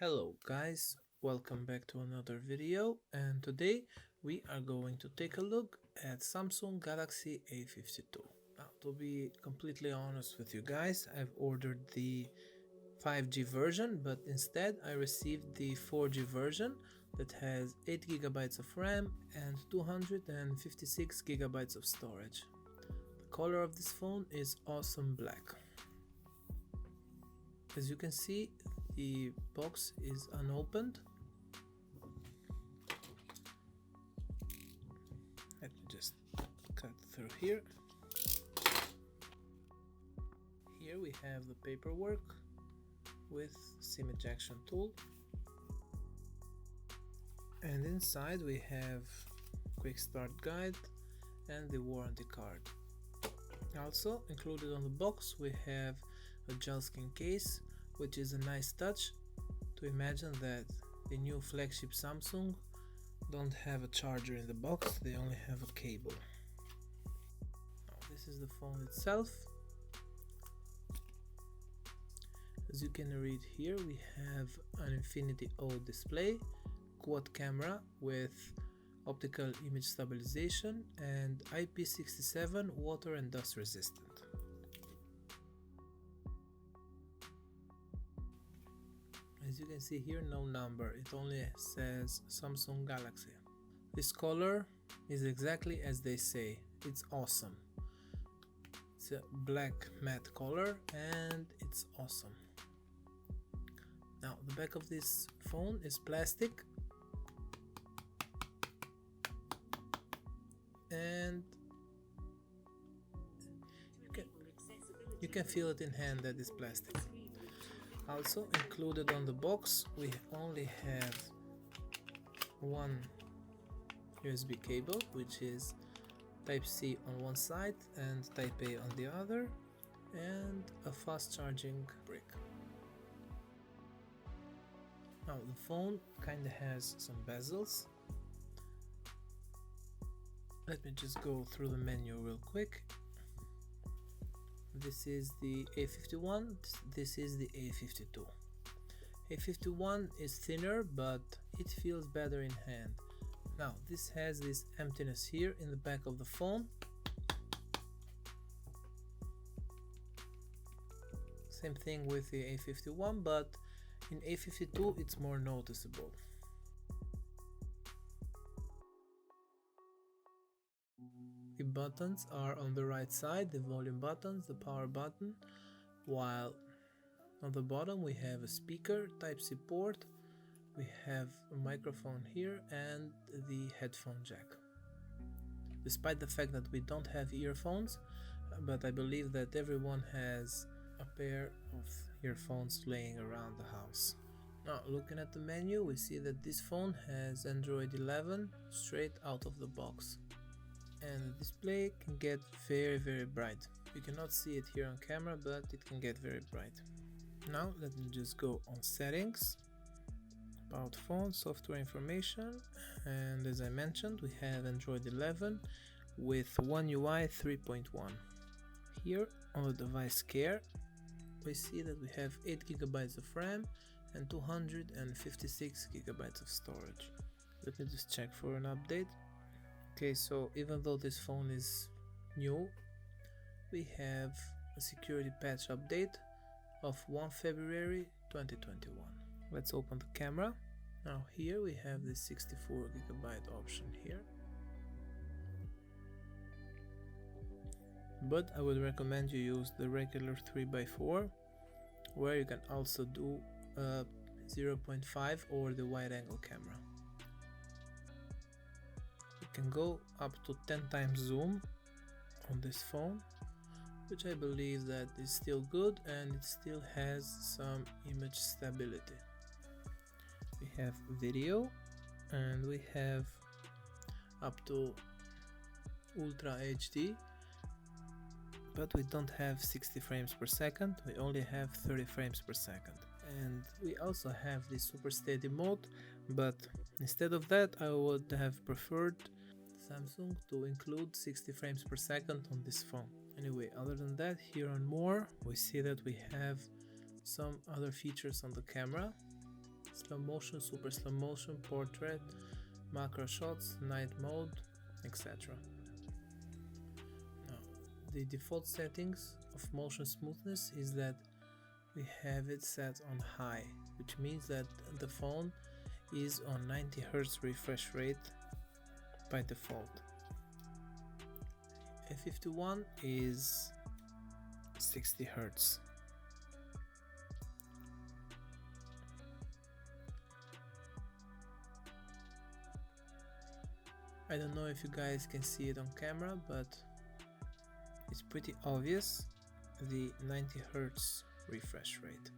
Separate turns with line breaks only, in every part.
Hello guys, welcome back to another video, and today we are going to take a look at Samsung Galaxy A52. Now, to be completely honest with you guys, I've ordered the 5G version, but instead I received the 4G version that has 8 GB of RAM and 256 GB of storage. The color of this phone is awesome black. As you can see, the box is unopened. Let me just cut through here. Here we have the paperwork with SIM ejection tool, and inside we have quick start guide and the warranty card. Also included on the box we have a gel skin case, which is a nice touch to imagine that the new flagship Samsung don't have a charger in the box, they only have a cable. Now, this is the phone itself. As you can read here, we have an Infinity O display, quad camera with optical image stabilization, and IP67 water and dust resistant. As you can see here, no number, it only says Samsung Galaxy. This color is exactly as they say, it's awesome. It's a black matte color and it's awesome. Now, the back of this phone is plastic, and you can feel it in hand that it's plastic. Also included on the box we only have one USB cable, which is Type-C on one side and Type-A on the other, and a fast charging brick. Now the phone kinda has some bezels. Let me just go through the menu real quick. This is the A51, this is the A52. A51 is thinner, but it feels better in hand. Now this has this emptiness here in the back of the phone. Same thing with the A51, but in A52 it's more noticeable. The buttons are on the right side, the volume buttons, the power button, while on the bottom we have a speaker, Type-C port, we have a microphone here and the headphone jack. Despite the fact that we don't have earphones, but I believe that everyone has a pair of earphones laying around the house. Now, looking at the menu, we see that this phone has Android 11 straight out of the box. And the display can get very bright. You cannot see it here on camera, but it can get very bright. Now let me just go on settings, about phone, software information, and as I mentioned, we have Android 11 with One UI 3.1. Here on the device care, we see that we have 8 GB of RAM and 256 GB of storage. Let me just check for an update. Okay, so even though this phone is new, we have a security patch update of 1 February 2021. Let's open the camera. Now here we have this 64 GB option here. But I would recommend you use the regular 3x4, where you can also do 0.5 or the wide angle camera. Can go up to 10 times zoom on this phone, which I believe that is still good and it still has some image stability. We have video and we have up to Ultra HD, but we don't have 60 frames per second, we only have 30 frames per second. And we also have the super steady mode, but instead of that I would have preferred Samsung to include 60 frames per second on this phone. Anyway, other than that, here on more, we see that we have some other features on the camera, slow motion, super slow motion, portrait, macro shots, night mode, etc. Now, the default settings of motion smoothness is that we have it set on high, which means that the phone is on 90 Hz refresh rate by default. A51 is 60 Hz. I don't know if you guys can see it on camera, but it's pretty obvious, the 90 Hz refresh rate.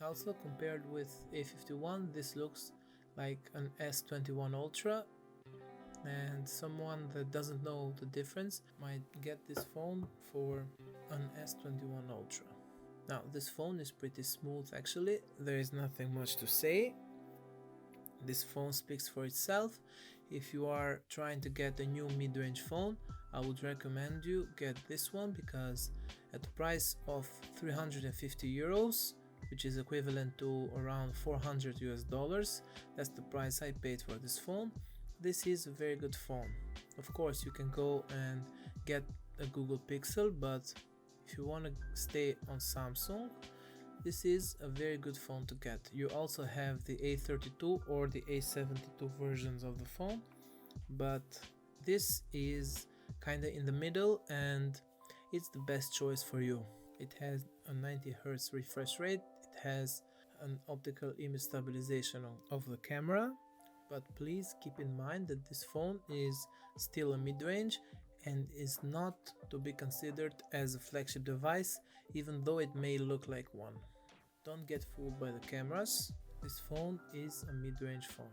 Also, compared with A51, this looks like an S21 Ultra, and someone that doesn't know the difference might get this phone for an S21 Ultra. Now, this phone is pretty smooth actually, there is nothing much to say. This phone speaks for itself. If you are trying to get a new mid-range phone, I would recommend you get this one, because at the price of 350 euros, which is equivalent to around 400 US dollars, that's the price I paid for this phone. This is a very good phone. Of course, you can go and get a Google Pixel, but if you want to stay on Samsung, this is a very good phone to get. You also have the A32 or the A72 versions of the phone, but this is kinda in the middle and it's the best choice for you. It has a 90 Hz refresh rate, it has an optical image stabilization of the camera, but please keep in mind that this phone is still a mid-range and is not to be considered as a flagship device, even though it may look like one. Don't get fooled by the cameras, this phone is a mid-range phone.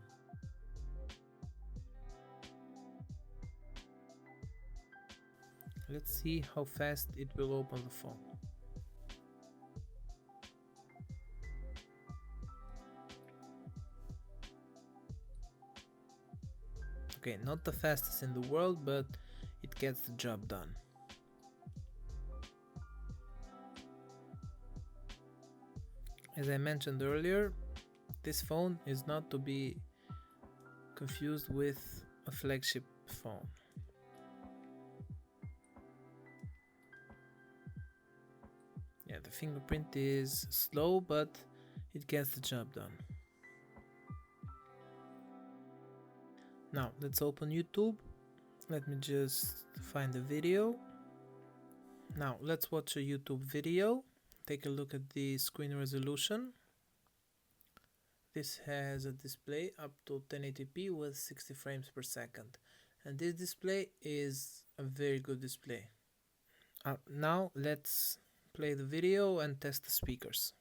Let's see how fast it will open the phone. Okay, not the fastest in the world, but it gets the job done. As I mentioned earlier, this phone is not to be confused with a flagship phone. Yeah, the fingerprint is slow, but it gets the job done. Now, let's open YouTube. Let me just find a video. Now, let's watch a YouTube video. Take a look at the screen resolution. This has a display up to 1080p with 60 frames per second. And this display is a very good display. Now, let's play the video and test the speakers.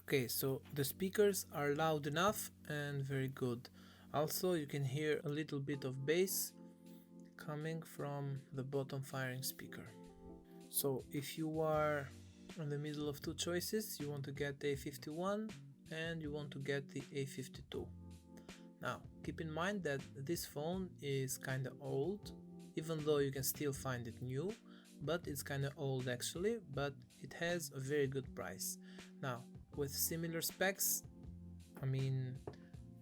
Okay, so the speakers are loud enough and very good. Also, you can hear a little bit of bass coming from the bottom firing speaker. So if you are in the middle of two choices, you want to get the A51 and you want to get the A52. Now, keep in mind that this phone is kinda old, even though you can still find it new, but it's kinda old actually, but it has a very good price. Now, with similar specs, I mean,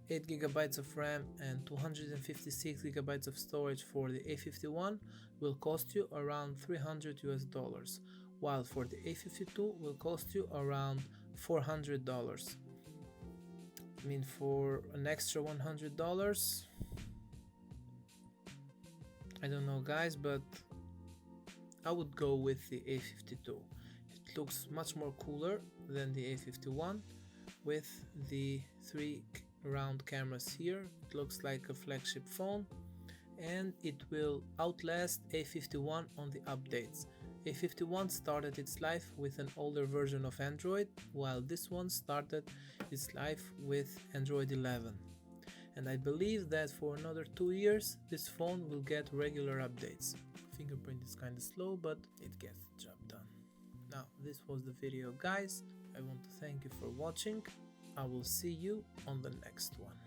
8 gigabytes of RAM and 256 gigabytes of storage for the A51 will cost you around $300 while for the A52 will cost you around $400. I mean, for an extra $100, I don't know guys, but I would go with the A52. It looks much more cooler than the A51 with the 3 round cameras here. It looks like a flagship phone and it will outlast A51 on the updates. A51 started its life with an older version of Android, while this one started its life with Android 11. And I believe that for another 2 years this phone will get regular updates. Fingerprint is kinda slow, but it gets the job done. Now, this was the video guys. I want to thank you for watching. I will see you on the next one.